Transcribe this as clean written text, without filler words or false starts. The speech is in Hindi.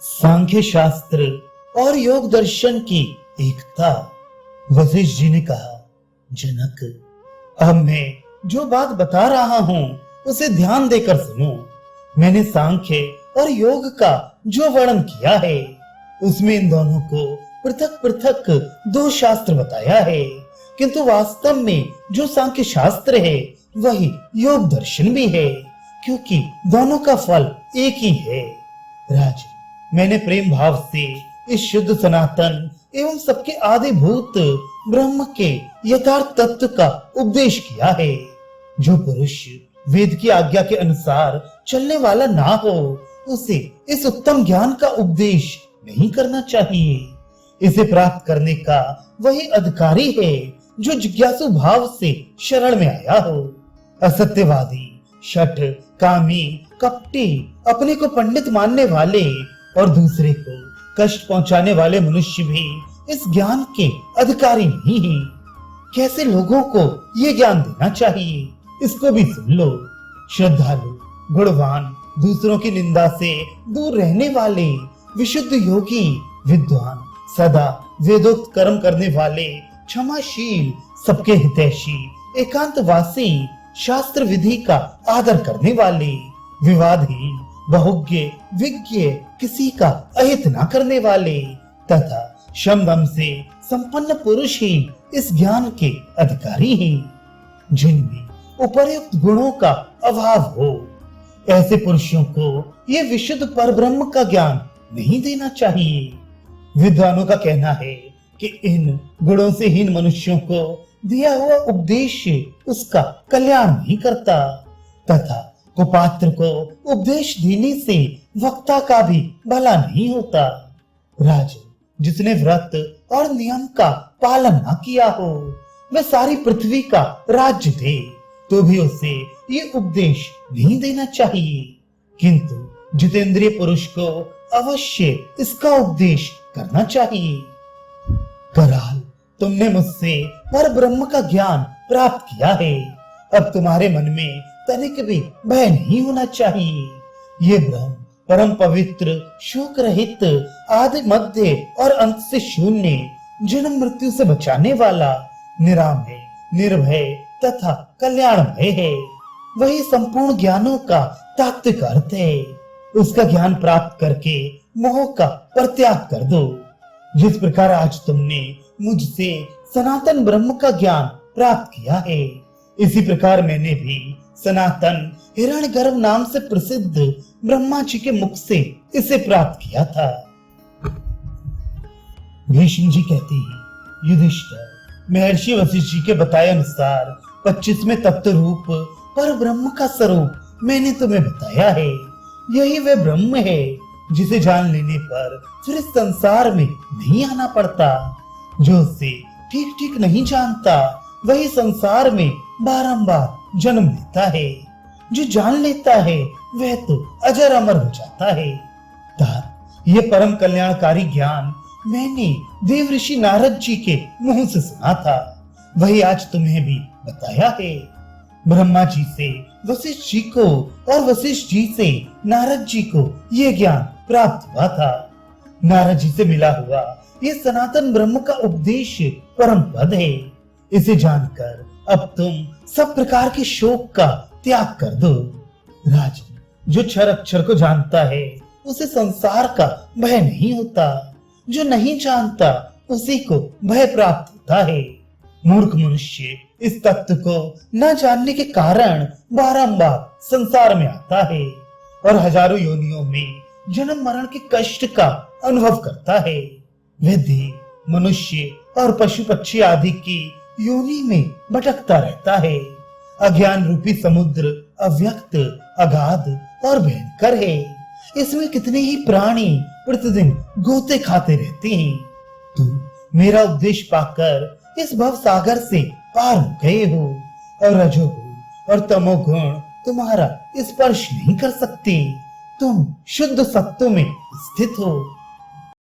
सांख्य शास्त्र और योग दर्शन की एकता। वशिष्ठ जी ने कहा, जनक, अब मैं जो बात बता रहा हूँ उसे ध्यान देकर सुनो। मैंने सांख्य और योग का जो वर्णन किया है उसमें इन दोनों को पृथक पृथक दो शास्त्र बताया है, किंतु वास्तव में जो सांख्य शास्त्र है वही योग दर्शन भी है, क्योंकि दोनों का फल एक ही है। राज, मैंने प्रेम भाव से इस शुद्ध सनातन एवं सबके आदिभूत ब्रह्म के यथार्थ तत्व का उपदेश किया है। जो पुरुष वेद की आज्ञा के अनुसार चलने वाला ना हो उसे इस उत्तम ज्ञान का उपदेश नहीं करना चाहिए। इसे प्राप्त करने का वही अधिकारी है जो जिज्ञासु भाव से शरण में आया हो। असत्यवादी, शठ, कामी, कपटी, अपने को पंडित मानने वाले और दूसरे को कष्ट पहुंचाने वाले मनुष्य भी इस ज्ञान के अधिकारी नहीं हैं। कैसे लोगों को ये ज्ञान देना चाहिए, इसको भी सुन लो। श्रद्धालु, गुणवान, दूसरों की निंदा से दूर रहने वाले, विशुद्ध योगी, विद्वान, सदा वेदोक्त कर्म करने वाले, क्षमाशील, सबके हितैषी, एकांतवासी, शास्त्र विधि का आदर करने वाले, विवादहीन, बहुज्ञ, विज्ञ, किसी का अहित न करने वाले तथा शम दम से संपन्न पुरुष ही इस ज्ञान के अधिकारी हैं। जिनमें उपर्युक्त गुणों का अभाव हो, ऐसे पुरुषों को ये विशुद्ध परब्रह्म का ज्ञान नहीं देना चाहिए। विद्वानों का कहना है कि इन गुणों से हीन मनुष्यों को दिया हुआ उपदेश उसका कल्याण नहीं करता तथा कुपात्र को उपदेश देने से वक्ता का भी भला नहीं होता। राजन, जिसने व्रत और नियम का पालन न किया हो वह सारी पृथ्वी का राज्य दे तो भी उसे ये उपदेश नहीं देना चाहिए, किंतु जितेंद्रिय पुरुष को अवश्य इसका उपदेश करना चाहिए। कराल, तुमने मुझसे पर ब्रह्म का ज्ञान प्राप्त किया है। अब तुम्हारे मन में तनिक भी भय नहीं होना चाहिए। ये ब्रह्म परम पवित्र, शोक रहित, आदि, मध्य और अंत से शून्य, जन्म मृत्यु से बचाने वाला, निरामय, निर्भय तथा कल्याणमय है। वही संपूर्ण ज्ञानों का तात्विक अर्थ है। उसका ज्ञान प्राप्त करके मोह का परित्याग कर दो। जिस प्रकार आज तुमने मुझसे सनातन ब्रह्म का ज्ञान प्राप्त किया है, इसी प्रकार मैंने भी सनातन हिरण्यगर्भ नाम से प्रसिद्ध ब्रह्मा जी के मुख से इसे प्राप्त किया था। भीष्म जी कहते हैं, युधिष्ठिर, महर्षि वशिष्ठ जी के बताए अनुसार 25वें तत्व रूप पर ब्रह्म का स्वरूप मैंने तुम्हें बताया है। यही वह ब्रह्म है जिसे जान लेने पर फिर इस संसार में नहीं आना पड़ता। जो उसे ठीक ठीक नहीं जानता वही संसार में बारंबार जन्म लेता है। जो जान लेता है वह तो अजर अमर हो जाता है। ये परम कल्याणकारी ज्ञान मैंने देव ऋषि नारद जी के मुंह से सुना था, वही आज तुम्हें भी बताया है। ब्रह्मा जी से वशिष्ठ जी को और वशिष्ठ जी से नारद जी को ये ज्ञान प्राप्त हुआ था। नारद जी से मिला हुआ ये सनातन ब्रह्म का उपदेश परम पद है। इसे जानकर अब तुम सब प्रकार के शोक का त्याग कर दो। राजन, जो क्षर अक्षर को जानता है उसे संसार का भय नहीं होता। जो नहीं जानता उसी को भय प्राप्त होता है। मूर्ख मनुष्य इस तत्व को न जानने के कारण बारंबार संसार में आता है और हजारों योनियों में जन्म मरण के कष्ट का अनुभव करता है। वह देव, मनुष्य और पशु पक्षी आदि की योनि में भटकता रहता है। अज्ञान रूपी समुद्र अव्यक्त, अगाध और भयंकर है। इसमें कितने ही प्राणी प्रतिदिन गोते खाते रहते हैं। तुम मेरा उपदेश पाकर इस भव सागर से पार हो गए हो और रजोगुण और तमोगुण तुम्हारा स्पर्श नहीं कर सकते। तुम शुद्ध सत्व में स्थित हो।